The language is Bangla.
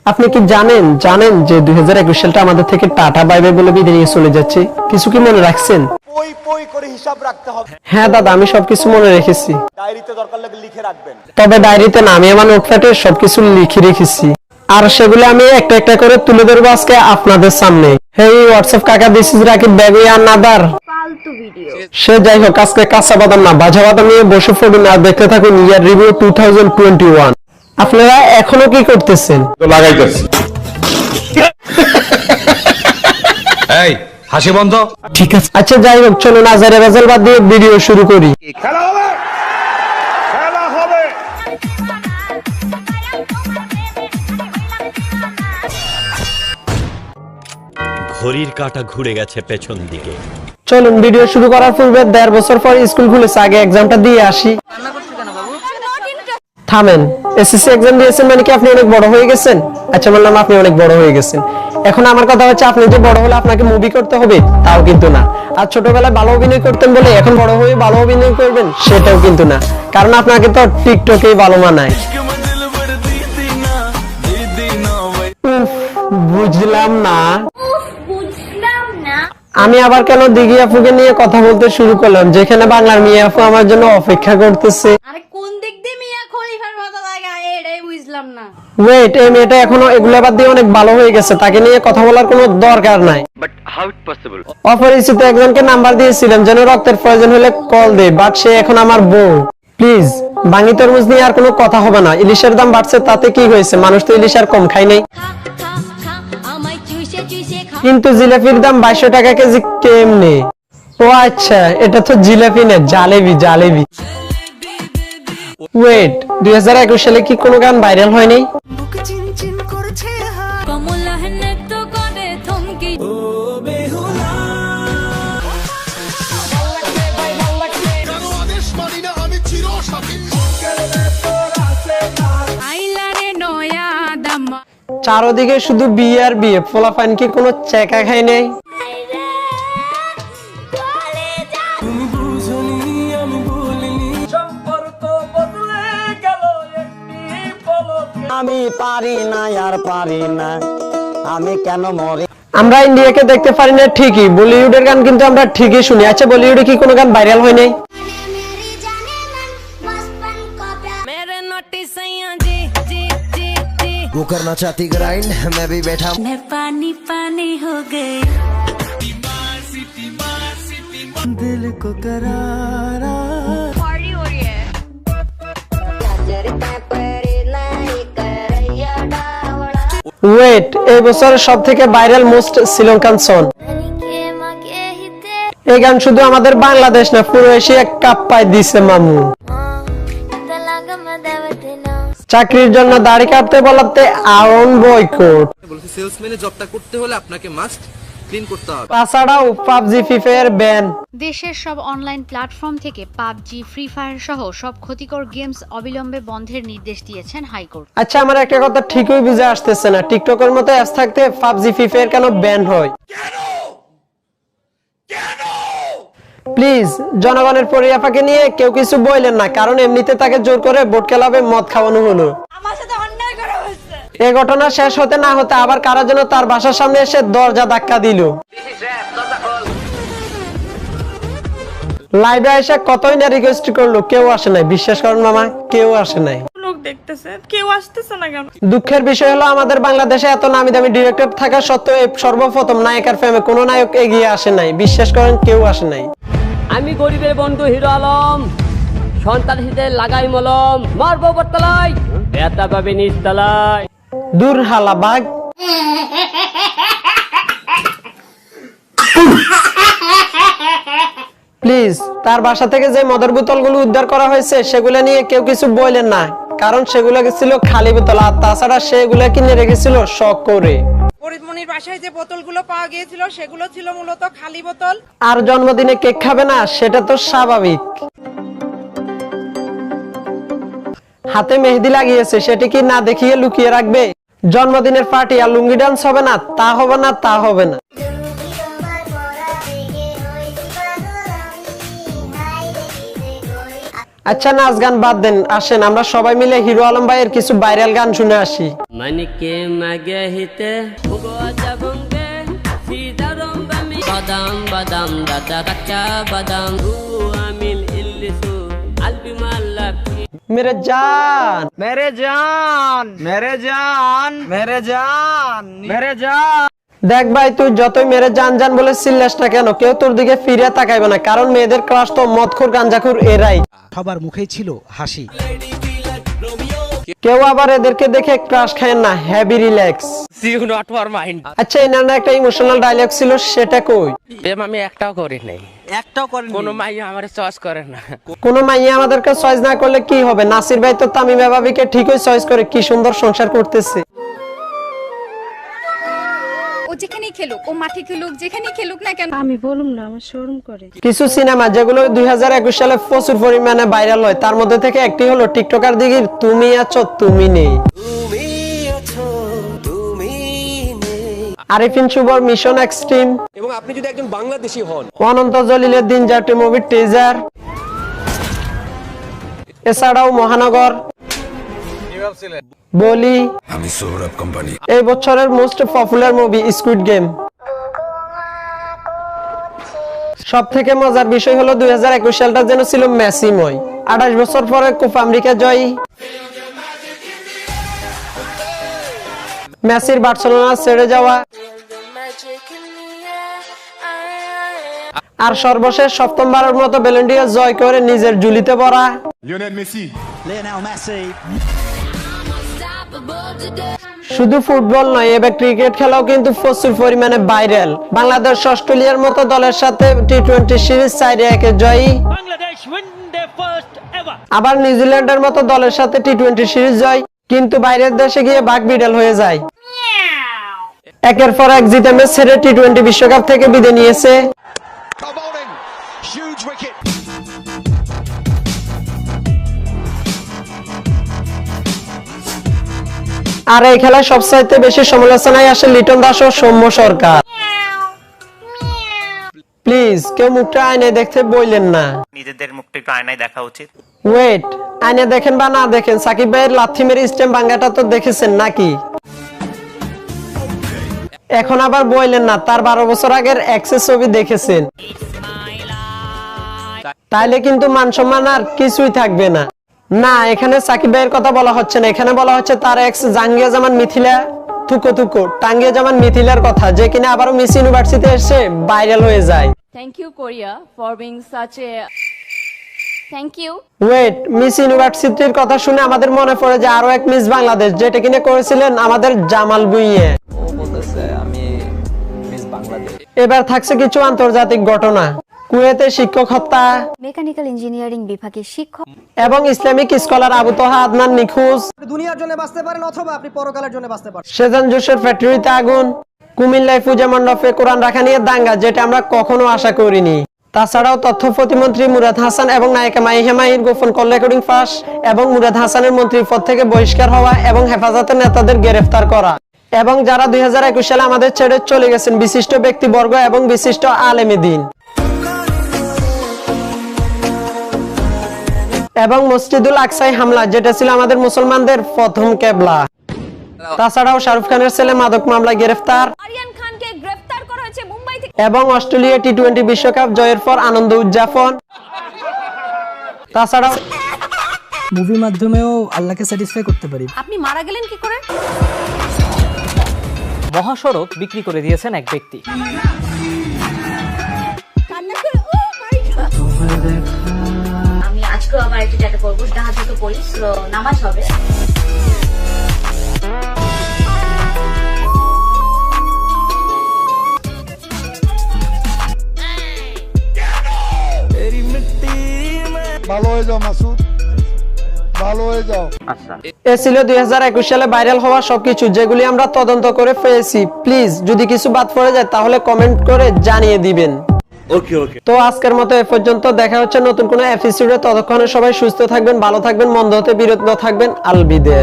আপনি কি জানেন যে 2021 সালটা আমাদের থেকে টাটা বাই বাই বলে বিদায় নিয়ে চলে যাচ্ছে? কিছু কি মনে রাখছেন? পই পই করে হিসাব রাখতে হবে। হ্যাঁ দাদা, আমি সবকিছু মনে রেখেছি। ডায়েরিতে দরকার লাগলে লিখে রাখবেন। তবে ডায়েরিতে না, আমি আমার নোটপ্যাডে সবকিছু লিখে রেখেছি, আর সেগুলো আমি একটা একটা করে তুলে ধরবো আজকে আপনাদের সামনে। হেই হোয়াটসঅ্যাপ কাকা, this is Rakib baby another ফালতু ভিডিও। সে যাই হোক, আজকে কাঁচা বাদাম না ভাজা বাদাম নিয়ে বসে পড়ুন আর দেখতে থাকুন ইয়ার রিভিউ 2021। আপনারা এখনো কি করতেছেন? লাগাইতেছি। এই হাসি বন্ধ। ঠিক আছে, আচ্ছা যাই হোক, চলুন আজারে বাজাল বাদ দিয়ে ভিডিও শুরু করি। খেলা হবে, খেলা হবে। ঘড়ির কাঁটা ঘুরে গেছে পেছন দিকে। চলুন ভিডিও শুরু করার পূর্বে 1.5 বছর পর স্কুল খুলেছে, আগে এক্সামটা দিয়ে আসি। থামেন, এসএসসি এক্সাম দিয়েছেন মানে কি আপনি অনেক বড় হয়ে গেছেন? আচ্ছা বললাম আপনি অনেক বড় হয়ে গেছেন। এখন আমার কথা হচ্ছে, আপনি যে বড় হলে আপনাকে মুভি করতে হবে তাও কিন্তু না, আর ছোটবেলায় ভালো অভিনয় করতেন বলে এখন বড় হয়ে ভালো অভিনয় করবেন সেটাও কিন্তু না, কারণ আপনাকে তো টিকটকেই ভালো মানায়। বুঝলাম না। আমি আবার কেন দিঘি আপুকে নিয়ে কথা বলতে শুরু করলাম, যেখানে বাংলার মিয়া আপু আমার জন্য অপেক্ষা করতেছে। আরে কোন দিক দিয়ে মিয়া খলিফার মতো লাগায় এটাই বুঝলাম না। ওয়েট, এই মেয়েটা এখনো এগুলো বাদ দিয়ে অনেক ভালো হয়ে গেছে, তাকে নিয়ে কথা বলার কোনো দরকার নাই। But how it possible? অপরিচিত একজনকে নাম্বার দিয়েছিলাম যেন রক্তের প্রয়োজন হলে কল দে, বাট সে এখন আমার বউ। প্লিজ, বাঙি তরমুজ নিয়ে আর কোনো কথা হবে না। ইলিশের দাম বাড়ছে তাতে কি হয়েছে, মানুষ তো ইলিশ আর কম খায় নাই। কিন্তু জিলাপির দাম 2200 টাকা কেজি কেমনে? ও আচ্ছা, এটা তো জিলাপি না, জালেবি জালেবি। ওয়েট, 2021 সালে কি কোনো গান ভাইরাল হয় নাই? চারদিকে শুধু বিয়ে আর বিয়ে, ফলাফান কি কোনো চেকা খাই নাই? আমি পারি না আর পারি না, আমি কেন মরি। আমরা ইন্ডিয়াকে দেখতে পারি না ঠিকই, বলিউডের গান কিন্তু আমরা ঠিকই শুনি। আচ্ছা, বলিউডে কি কোনো গান ভাইরাল হয় নাই? वो करना चाहती ग्राइंड, मैं भी बैठा, मैं पानी पानी हो गई, दिल को करारा। पार्टी हो रही है। ওয়েট, এই বছরের সব থেকে ভাইরাল মোস্ট শ্রীলঙ্কান সং। এই গান শুধু আমাদের বাংলাদেশ না, পুরো এশিয়া কাপ্পায় দিছে মামু। চাকরির জন্য দাড়ি কাটতে বলাতে আরন বয়কট। বলছে সেলসম্যানের জবটা করতে হলে আপনাকে মাস্ট ক্লিন করতে হবে। তাছাড়াও পাবজি ফ্রি ফায়ার ব্যান। দেশের সব অনলাইন প্ল্যাটফর্ম থেকে পাবজি, ফ্রি ফায়ার সহ সব ক্ষতিকর গেমস অবিলম্বে বন্ধের নির্দেশ দিয়েছেন হাইকোর্ট। আচ্ছা, আমার একটা কথা ঠিকই বুঝে আসতেছে না, টিকটকের মতো অ্যাপস থাকতে পাবজি ফ্রি ফায়ার কেন ব্যান হয়? প্লিজ, জনগণের পরিয়াপাকে নিয়ে কেউ কিছু বললেন না, কারণ এমনিতে তাকে জোর করে ভোট খেলাবে মদ খাওয়ানো হলো। আমার সাথে অন্যায় করা হয়েছে। এই ঘটনা শেষ হতে না হতে আবার কারা যেন তার বাসার সামনে এসে দরজা ধাক্কা দিল। লাইভে এসে কতই না রিকোয়েস্ট করলো, কেউ আসে নাই। বিশ্বাস করেন মামা, কেউ আসে নাই। লোক দেখতেছে, কেউ আসতেছে না কেন? দুঃখের বিষয় হলো, আমাদের বাংলাদেশে এত নামি দামি ডিরেক্টর থাকা সত্ত্বেও এই সর্বপ্রথম নায়িকার প্রেমে কোনো নায়ক এগিয়ে আসে নাই। বিশ্বাস করেন, কেউ আসে নাই। আমি গরিবের বন্ধু হিরো আলম, সন্তান হিতে লাগাই মলম, মারবো বটতলায়, ব্যথা পাবে নিচতলায়। দূর হালা বাঘ। প্লিজ, তার বাসা থেকে যে মদের বোতলগুলো উদ্ধার করা হয়েছে সেগুলো নিয়ে কেউ কিছু বললেন না, কারণ সেগুলো ছিল খালি বোতল, আর তাছাড়া সেগুলো কিনে রেখেছিল শখ করে। ফরিদমনির বাসায় যে বোতলগুলো পাওয়া গিয়েছিল সেগুলো ছিল মূলত খালি বোতল। আর জন্মদিনে কেক খাবে না, সেটা তো স্বাভাবিক। হাতে মেহেদি লাগিয়েছে, সেটি কি না দেখিয়ে লুকিয়ে রাখবে? জন্মদিনের পার্টি আর লুঙ্গি ডান্স হবে না, তা হবে না, তা হবে না। আচ্ছা নাচ গান বাদ দেন, আসেন আমরা সবাই মিলে হিরো আলম ভাইয়ের কিছু ভাইরাল গান শুনে আসি। मन के मगे हिते गोजा बंगे सीदारम बमी बादाम बादाम दादा कच्चा बादाम आमिल इल्लिसु अलबी माल्ला मेरे जान মেরে জান মেরে জান মেরে জান মেরে জান। দেখ ভাই, তুই যতই মেরে জান জান বলে চিল্লাস না কেন, কেউ তোর দিকে ফিরে তাকাইবে না, কারণ মেয়েদের ক্রাশ তো মদখোর গাঞ্জাখোর এরাই। সবার মুখেই ছিল হাসি। কেউ আবার এদেরকে দেখে ক্রাশ খায় না, heavy relax. You not for mind. আচ্ছা এনার না একটা ইমোশনাল ডায়লগ ছিল, সেটা কই? প্রেম আমি একটাও করি নাই, একটাও করেন কোনো মাইয়া আমার চয়েস করে না। কোনো মাইয়া আমাদেরকে চয়েস না করলে কি হবে? নাসির ভাই তো তামিমা ভাবিকে ঠিকই চয়েস করে, কি সুন্দর সংসার করতেছে। ও যেখানেই খেলুক, ও মাঠে খেলুক, যেখানেই খেলুক না কেন, কিছু সিনেমা যেগুলো 2021 সালে প্রচুর পরিমাণে ভাইরাল হয়, তার মধ্যে থেকে একটি হলো টিকটকার দিঘির তুমি আছো তুমি নেই। আরিফিন শুভর মিশন এক্সট্রিম, এবং আপনি যদি একজন বাংলাদেশী হন, অনন্ত জলিলের দিন যাত্রী মুভির টিজার, এছাড়াও মহানগর, বলি, আমি সৌরভ কোম্পানি। এই বছরের most popular movie squid game. সব থেকে মজার বিষয় হলো 2021 সালটা যেন ছিল মেসিময়। 28 বছর পরে কোপা আমেরিকা জয়ী মেসির বার্সেলোনা ছেড়ে যাওয়া, আর সর্বশেষ সপ্তমবারের মতো ব্যালন ডি'র জয় করে নিজের ঝুলিতে ভরা লিওনেল মেসি। শুধু ফুটবল নয়, এবার ক্রিকেট খেলাও কিন্তু প্রচুর পরিমাণে ভাইরাল। বাংলাদেশ অস্ট্রেলিয়ার মতো দলের সাথে টি-20 সিরিজ 4-1 জয়ী, আবার নিউজিল্যান্ডের মতো দলের সাথে টি-20 সিরিজ জয়, কিন্তু বাইরের দেশে গিয়ে ভাগ বিড়াল হয়ে যায়। একের পর এক জিতে ম্যাচ ছেড়ে টি-20 বিশ্বকাপ থেকে বিদায় নিয়েছে। আর এই খেলায় সবচাইতে বেশি সমালোচনায় আসে লিটন দাস ও সৌম্য সরকার। প্লিজ কেউ মুখটা আয়নায় দেখতে বললেন না, নিজেদের মুখটা একটু আয়নায় দেখা উচিত। ওয়েট, আয়না দেখেন বা না দেখেন, সাকিব ভাইয়ের লাথি মেরে স্টেম ভাঙ্গাটা তো দেখেছেন নাকি? এখন আবার বললেন না তার 12 বছর আগের এক্সেস ছবি দেখেছেন, তাইলে কিন্তু মান সম্মান আর কিছুই থাকবে না। না, এখানে সাকিব ভাইয়ের কথা বলা হচ্ছে না, এখানে বলা হচ্ছে তার এক্স জাঙ্গিয়া জামান মিথিলা টাঙ্গিয়া জামান মিথিলার কথা, যে কিনা আবারও মিস ইউনিভার্সিটিতে এসে ভাইরাল হয়ে যায়। Thank you Korea for being such a thank you. Wait, miss ইউনিভার্সিটির কথা শুনে আমাদের মনে পড়ে যে আরো এক মিস বাংলাদেশ, যেটা কিনা করেছিলেন আমাদের জামাল বুইয়ে। এবার থাকছে কিছু আন্তর্জাতিক ঘটনা। কুয়েতে শিক্ষক হত্যা, মেকানিক্যাল ইঞ্জিনিয়ারিং বিভাগের শিক্ষক এবং ইসলামিক স্কলার আবু তোহা আদনান নিখোঁজ। দুনিয়ার জন্য বাঁচতে পারেন অথবা আপনি পরকালের জন্য বাঁচতে পারেন। সেজান জোসের ফ্যাক্টরিতে আগুন, কুমিল্লায় পূজা মণ্ডপে কোরআন রাখা নিয়ে দাঙ্গা, যেটা আমরা কখনো আশা করিনি। তাছাড়াও তথ্য প্রতিমন্ত্রী মুরাদ হাসান এবং নায়িকা মাহিয়া মাহির গোপন কল রেকর্ডিং ফাঁস, এবং মুরাদ হাসানের মন্ত্রী পদ থেকে বহিষ্কার হওয়া, এবং হেফাজতের নেতাদের গ্রেফতার করা, এবং যারা 2021 সালে আমাদের ছেড়ে চলে গেছেন বিশিষ্ট ব্যক্তিবর্গ এবং বিশিষ্ট আলেমে দ্বীন, এবং মসজিদুল আকসায় হামলা, যেটা ছিল আমাদের মুসলমানদের প্রথম কেবলা। তাছাড়াও শাহরুখ খানের ছেলে মাদক মামলায় গ্রেফতার, আরিয়ান খানকে গ্রেফতার করা হয়েছে মুম্বাই থেকে, এবং অস্ট্রেলিয়া টি-20 বিশ্বকাপ জয়ের পর আনন্দ উদযাপন। তাছাড়াও মুভির মাধ্যমেও আল্লাহকে স্যাটিসফাই করতে পারি। আপনি মারা গেলেন কি করে? মহাসড়ক বিক্রি করে দিয়েছেন এক ব্যক্তি। আমি আজকেও আবার একটু টাকা পড়বো, ডাহা দুটো পড়ি, নামাজ হবে। ভালো হয়ে যাও মাসুদ, ভালো হয়ে যাও। এ ছিল 2021 সালে ভাইরাল হওয়া সবকিছু, যেগুলি আমরা তদন্ত করে পেয়েছি। প্লিজ যদি কিছু বাদ পড়ে যায় তাহলে কমেন্ট করে জানিয়ে দিবেন। তো আজকের মতো এ পর্যন্ত, দেখা হচ্ছে নতুন কোনো এপিসোডে। ততক্ষণে সবাই সুস্থ থাকবেন, ভালো থাকবেন, মন্দ হতে বিরত থাকবেন। আলবিদে।